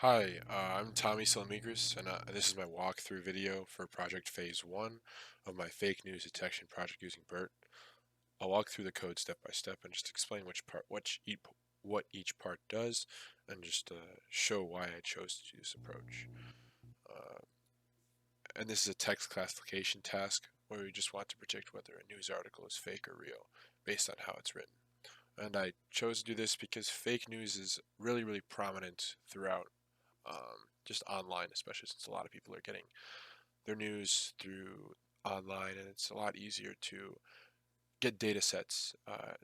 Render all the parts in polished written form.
Hi, I'm Tommy Salamigris, and this is my walkthrough video for Project Phase 1 of my fake news detection project using BERT. I'll walk through the code step by step and just explain what each part does, and just show why I chose to do this approach. Uh, and this is a text classification task where we just want to predict whether a news article is fake or real based on how it's written. And I chose to do this because fake news is really prominent throughout just online, especially since a lot of people are getting their news through online, and it's a lot easier to get data sets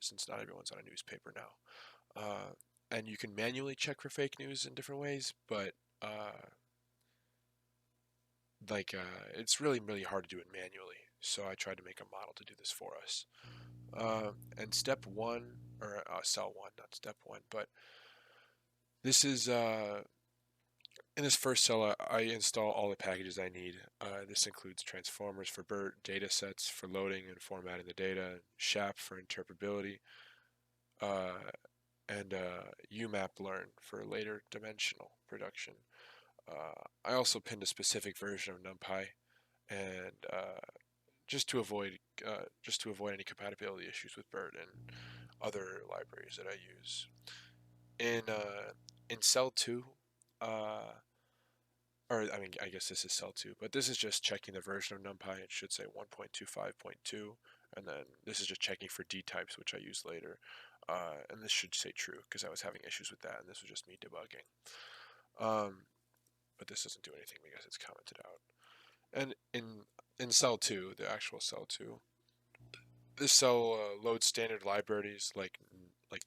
since not everyone's on a newspaper now. And you can manually check for fake news in different ways, but uh, it's really hard to do it manually. So I tried to make a model to do this for us. And step one, or cell one, not step one, but this is in this first cell, I install all the packages I need. This includes transformers for BERT, datasets for loading and formatting the data, SHAP for interpretability, uh, and UMAP learn for later dimensional production. I also pinned a specific version of NumPy, and just to avoid any compatibility issues with BERT and other libraries that I use. In cell two, uh, or I mean, I guess this is cell 2, but this is just checking the version of NumPy. It should say 1.25.2, and then this is just checking for D types, which I use later. And this should say true because I was having issues with that, and this was just me debugging. Um, but this doesn't do anything because it's commented out. And in cell 2, the actual cell 2, this cell loads standard libraries like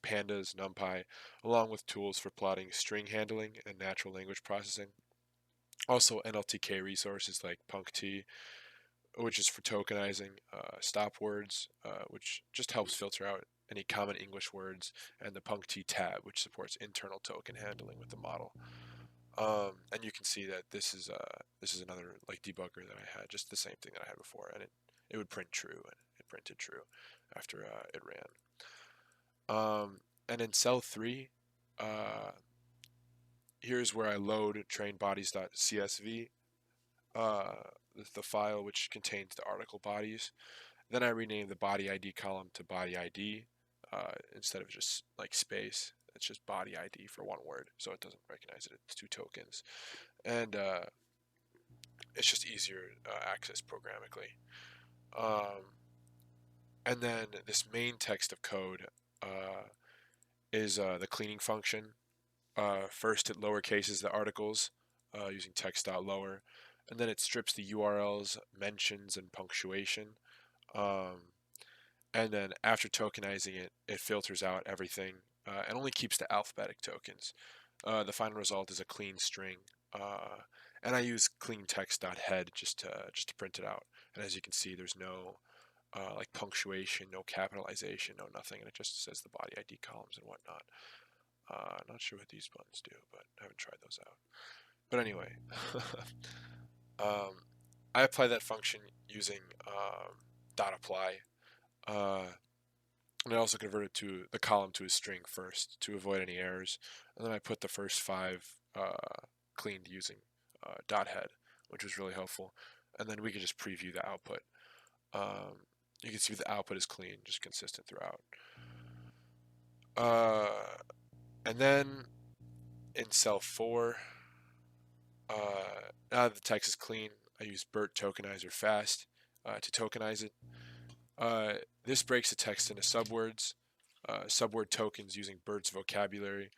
pandas, NumPy, along with tools for plotting string handling and natural language processing. Also, NLTK resources like PuncT, which is for tokenizing, stop words, which just helps filter out any common English words, and the PuncT tab, which supports internal token handling with the model. And you can see that this is another like debugger that I had, just the same thing that I had before, and it would print true, and it printed true after it ran. And in cell 3, uh, here's where I load trainbodies.csv, uh, the file which contains the article bodies. Then I rename the body ID column to body ID instead of just like space. It's just body ID for one word, so it doesn't recognize it. It's two tokens, and it's just easier access programmatically. Um, and then this main text of code uh, is the cleaning function. First, it lowercases the articles using text.lower, and then it strips the URLs, mentions, and punctuation. Um, and then after tokenizing it, it filters out everything and only keeps the alphabetic tokens. The final result is a clean string, and I use clean text.head just to print it out. And as you can see, there's no like punctuation, no capitalization, no nothing, and it just says the body ID columns and whatnot. Not sure what these buttons do, but I haven't tried those out. But anyway, um, I apply that function using dot apply. Uh, and I also converted to the column to a string first to avoid any errors, and then I put the first five cleaned using dot head, which was really helpful. And then we can just preview the output. You can see the output is clean, just consistent throughout. Uh, and then in cell 4, now that the text is clean, I use BERT tokenizer fast to tokenize it. Uh, this breaks the text into subwords, subword tokens using BERT's vocabulary.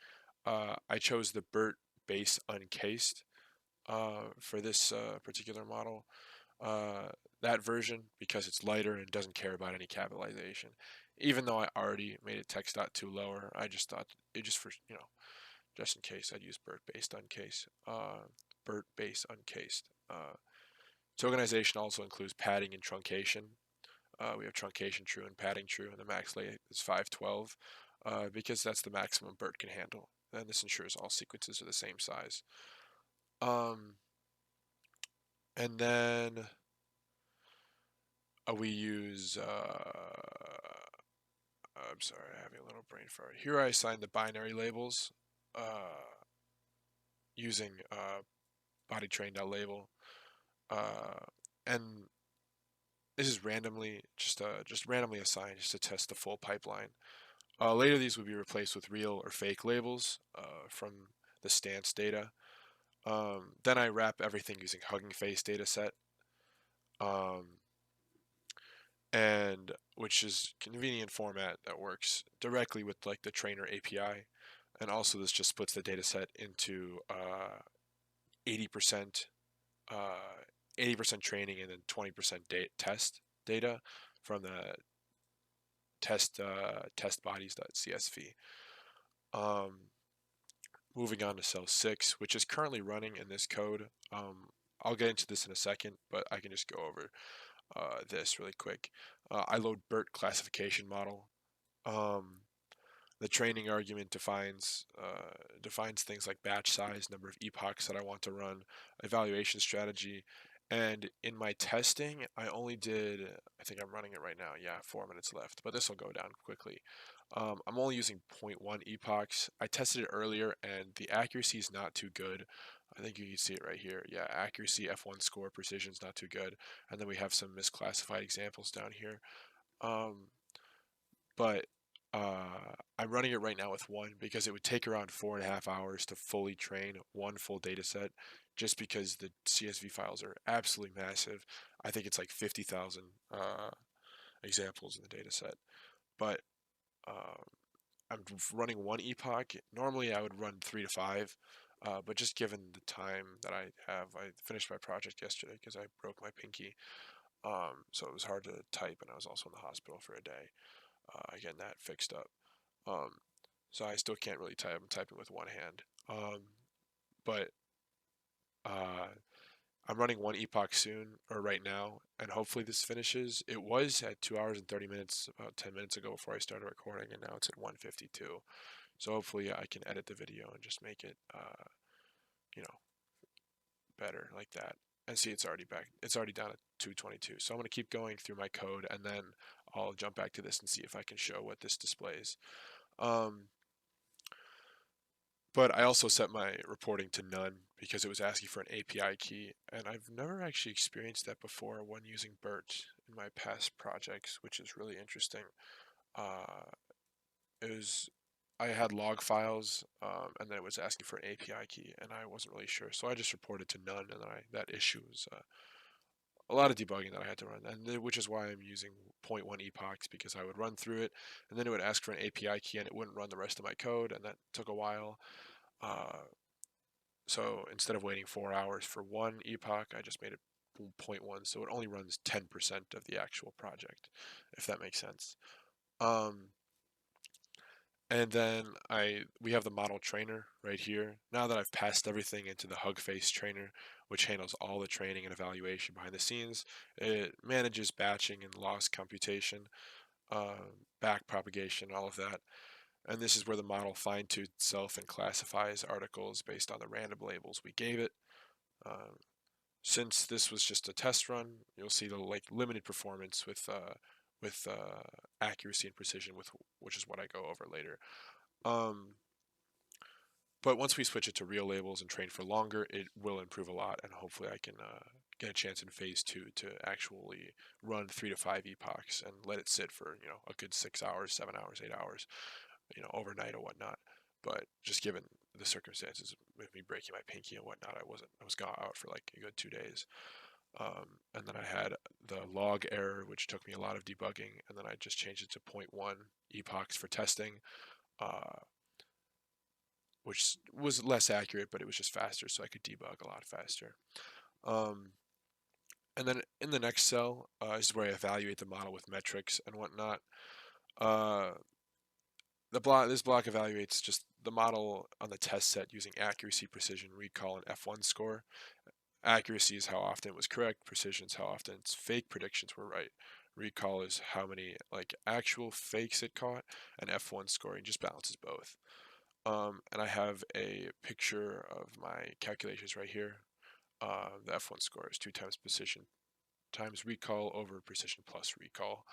I chose the BERT base uncased for this particular model. Uh, that version because it's lighter and doesn't care about any capitalization. Even though I already made it text.to lower, I just thought it just for just in case I'd use BERT based uncased. BERT base uncased. Tokenization also includes padding and truncation. We have truncation true and padding true, and the max length is 512 because that's the maximum BERT can handle. And this ensures all sequences are the same size. Um, and then we use, I'm sorry, I'm having a little brain fart. Here I assign the binary labels. Uh, using bodytrain.label, and this is randomly just randomly assigned just to test the full pipeline. Later, these would be replaced with real or fake labels from the stance data. Then I wrap everything using Hugging Face dataset, um, and which is convenient format that works directly with like the trainer API. And also this just splits the dataset into 80% uh, 80% training and then 20% test data from the test bodies.csv. Um, Moving on to cell 6, which is currently running in this code. I'll get into this in a second, but I can just go over this really quick. I load BERT classification model. Um, the training argument defines things like batch size, number of epochs that I want to run, evaluation strategy, and in my testing, I only did. I think I'm running it right now. Yeah, 4 minutes left, but this will go down quickly. I'm only using zero point 0.1 epochs. I tested it earlier, and the accuracy is not too good. I think you can see it right here. Yeah, accuracy, F1 score, precision is not too good, and then we have some misclassified examples down here. Um, but I'm running it right now with one because it would take around 4.5 hours to fully train one full data set just because the CSV files are absolutely massive. I think it's like 50,000 examples in the data set. But um, I'm running one epoch. Normally I would run 3 to 5, but just given the time that I have, I finished my project yesterday because I broke my pinky. So it was hard to type, and I was also in the hospital for a day getting that fixed up. Um, so I still can't really type. I'm typing with one hand. But uh, I'm running one epoch soon, or right now, and hopefully this finishes. It was at 2 hours and 30 minutes about 10 minutes ago before I started recording, and now it's at 1:52. So hopefully I can edit the video and just make it, you know, better like that. And see, it's already back. It's already down at 222. So I'm going to keep going through my code, and then I'll jump back to this and see if I can show what this displays. Um, But I also set my reporting to none because it was asking for an API key, and I've never actually experienced that before when using BERT in my past projects, which is really interesting. Uh, it was I had log files, and then it was asking for an API key, and I wasn't really sure, so I just reported to none, and that issue was a lot of debugging that I had to run, and which is why I'm using 0.1 epochs because I would run through it, and then it would ask for an API key, and it wouldn't run the rest of my code, and that took a while. Uh, So instead of waiting 4 hours for one epoch, I just made it 0.1, so it only runs 10% of the actual project, if that makes sense. Um, and then we have the model trainer right here. Now that I've passed everything into the Hugface trainer, which handles all the training and evaluation behind the scenes, it manages batching and loss computation, back propagation, all of that. And this is where the model fine-tunes itself and classifies articles based on the random labels we gave it. Um, since this was just a test run, you'll see the like limited performance with accuracy and precision, with which is what I go over later. Um, but once we switch it to real labels and train for longer, it will improve a lot, and hopefully I can get a chance in phase 2 to actually run 3 to 5 epochs and let it sit for a good 6 hours, 7 hours, 8 hours, overnight or whatnot. But just given the circumstances with me breaking my pinky and whatnot, I was gone out for like a good 2 days. And then I had the log error, which took me a lot of debugging, and then I just changed it to 0.1 epochs for testing, uh, which was less accurate, but it was just faster, so I could debug a lot faster. Um, and then in the next cell is where I evaluate the model with metrics and whatnot. Uh, this block evaluates just the model on the test set using accuracy, precision, recall, and F1 score. Accuracy is how often it was correct. Precision is how often its fake predictions were right. Recall is how many like actual fakes it caught, and F1 scoring just balances both. And I have a picture of my calculations right here. The F1 score is 2 times precision times recall over precision plus recall.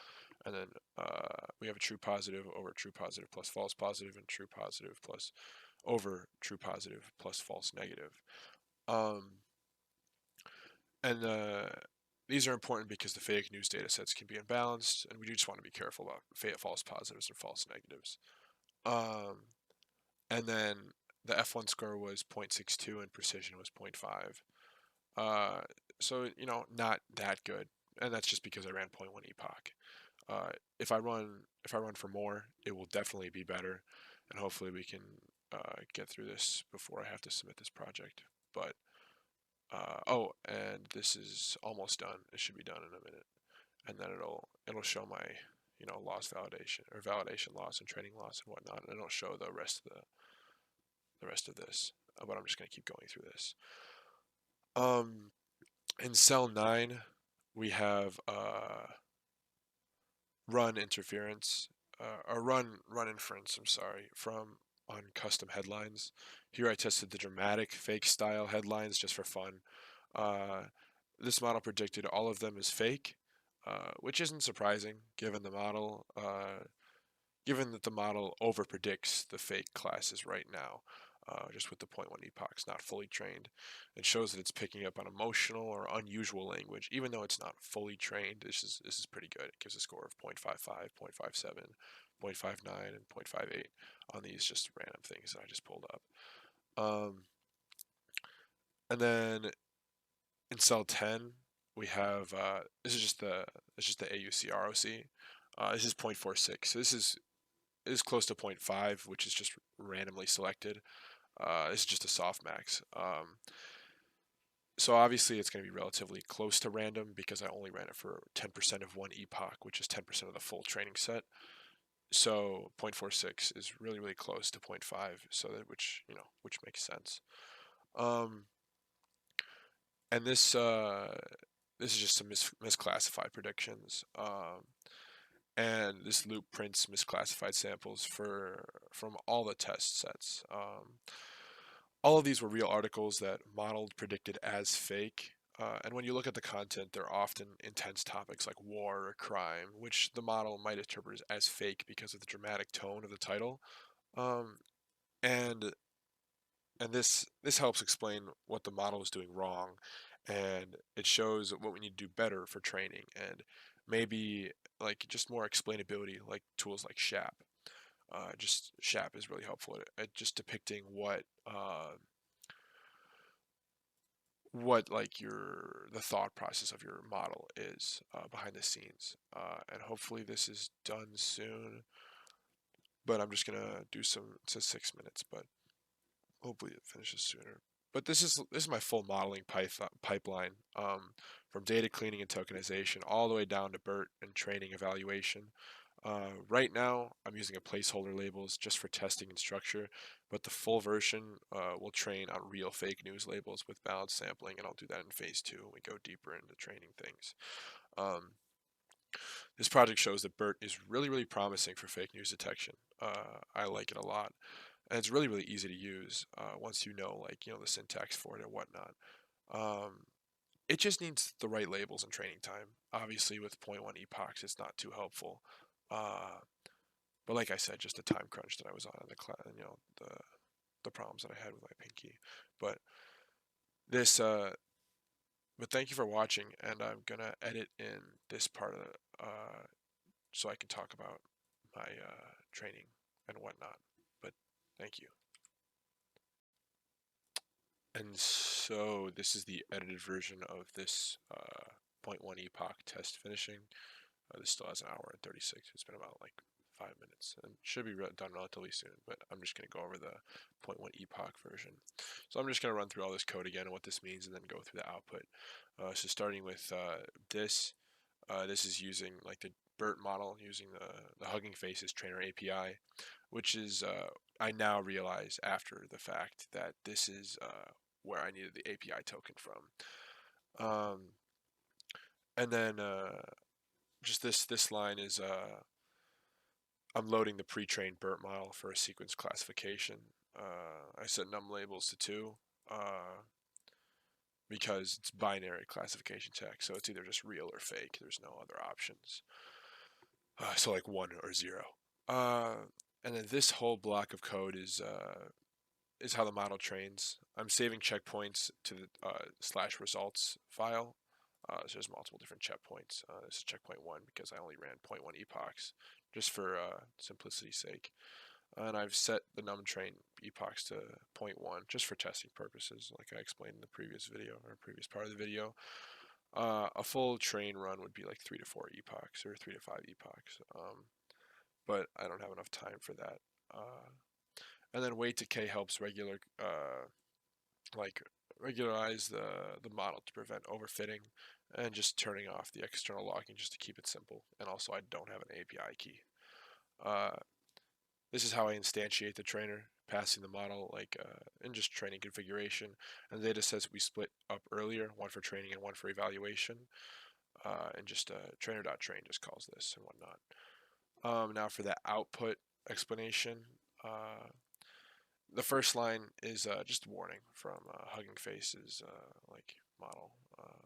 And then we have a true positive over true positive plus false positive, and true positive plus over true positive plus false negative. Um, and these are important because the fake news data sets can be imbalanced, and we do just want to be careful about false positives and false negatives. Um, and then the F1 score was 0.62 and precision was 0.5. Uh, so not that good, and that's just because I ran 0.1 epoch. Uh, if I run for more, it will definitely be better, and hopefully we can get through this before I have to submit this project. But oh, and this is almost done. It should be done in a minute, and then it'll show my loss validation or validation loss and training loss and whatnot, and it'll show the rest of this. But I'm just gonna keep going through this. In cell 9, we have run interference or run inference. I'm sorry, from on custom headlines. Here I tested the dramatic fake style headlines just for fun. Uh, this model predicted all of them as fake, which isn't surprising given that the model overpredicts the fake classes right now, just with the 0.1 epochs not fully trained. It shows that it's picking up on emotional or unusual language, even though it's not fully trained. This is pretty good. It gives a score of 0.55, 0.57, 0.59, and 0.58 on these just random things that I just pulled up. And then in cell 10, we have this is just the AUC ROC. This is 0.46. So this is close to 0.5, which is just randomly selected. This is just a softmax. So obviously it's going to be relatively close to random because I only ran it for 10% of one epoch, which is 10% of the full training set. So 0.46 is really, really close to 0.5, so that which makes sense. And this is just some misclassified predictions. And this loop prints misclassified samples from all the test sets. All of these were real articles that modeled predicted as fake. And when you look at the content, they're often intense topics like war or crime, which the model might interpret as fake because of the dramatic tone of the title. Um, and and this helps explain what the model is doing wrong, and it shows what we need to do better for training, and maybe like just more explainability, like tools like SHAP. Just SHAP is really helpful at just depicting what like the thought process of your model is behind the scenes, and hopefully this is done soon. But I'm just gonna do some. It says 6 minutes, but hopefully it finishes sooner. But this is my full modeling pipeline, from data cleaning and tokenization all the way down to BERT and training evaluation. Right now, I'm using a placeholder labels just for testing and structure, but the full version will train on real fake news labels with balanced sampling, and I'll do that in phase 2 when we go deeper into training things. Um, this project shows that BERT is really, really promising for fake news detection. I like it a lot, and it's really, really easy to use once you know, the syntax for it and whatnot. Um, it just needs the right labels and training time. Obviously, with 0.1 epochs, it's not too helpful. Uh, but like I said, just the time crunch that I was on in the class, the problems that I had with my pinky. But this, but thank you for watching, and I'm gonna edit in this part of so I can talk about my training and whatnot. But thank you. And so this is the edited version of this 0.1 epoch test finishing. This still has an hour and 36. It's been about like 5 minutes and should be done relatively soon, but I'm just going to go over the 0.1 epoch version. So I'm just going to run through all this code again and what this means, and then go through the output. So starting with this is using like the BERT model using the Hugging Faces Trainer API, which is I now realize after the fact that this is where I needed the API token from. And then just this line is I'm loading the pre-trained BERT model for a sequence classification. I set num labels to 2 because it's binary classification text, so it's either just real or fake. There's no other options. So like 1 or 0. And then this whole block of code is is how the model trains. I'm saving checkpoints to the slash results file. So there's multiple different checkpoints. This is checkpoint 1 because I only ran 0.1 epochs just for simplicity's sake. And I've set the numtrain epochs to 0.1 just for testing purposes, like I explained in the previous video or previous part of the video. A full train run would be like 3 to 4 epochs or 3 to 5 epochs, but I don't have enough time for that. And then wait decay helps regularize the model to prevent overfitting, and just turning off the external logging just to keep it simple. And also, I don't have an API key. This is how I instantiate the trainer, passing the model in just training configuration. And the data sets we split up earlier, one for training and one for evaluation. And just trainer.train just calls this and whatnot. Now for the output explanation, the first line is just warning from Hugging Face's model,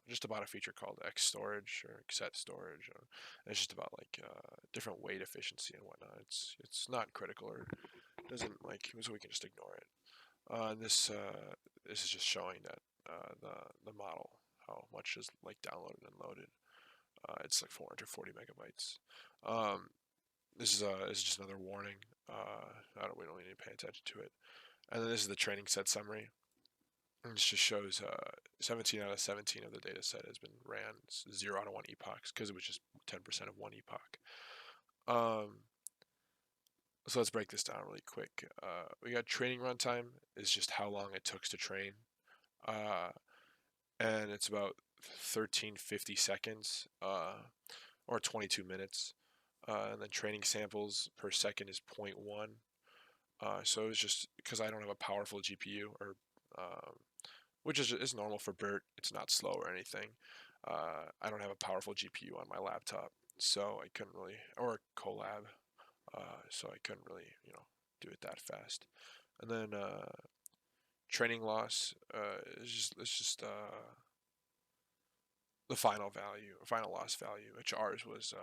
just about a feature called X storage or set storage. It's just about different weight efficiency and whatnot. It's not critical or doesn't so we can just ignore it. This is just showing that the model, how much is downloaded and loaded. It's like 440 megabytes. This is just another warning. We don't need to pay attention to it. And then this is the training set summary. And this just shows 17 out of 17 of the data set has been ran. It's 0 out of 1 epochs because it was just 10% of 1 epoch. So let's break this down really quick. We got training runtime is just how long it took to train. And it's about 1350 seconds or 22 minutes. And then training samples per second is 0.1. So it's just because I don't have a powerful GPU, or which is normal for BERT. It's not slow or anything. I don't have a powerful GPU on my laptop, so I couldn't really, or Colab, so I couldn't really, do it that fast. And then training loss is just the final loss value, which ours was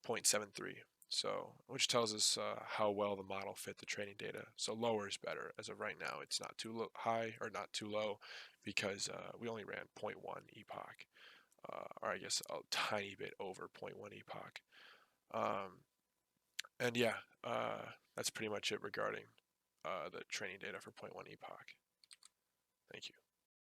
0.73. So, which tells us how well the model fit the training data. So lower is better. As of right now, it's not too high or not too low, because we only ran 0.1 epoch, or I guess a tiny bit over 0.1 epoch. And yeah, that's pretty much it regarding the training data for 0.1 epoch. Thank you.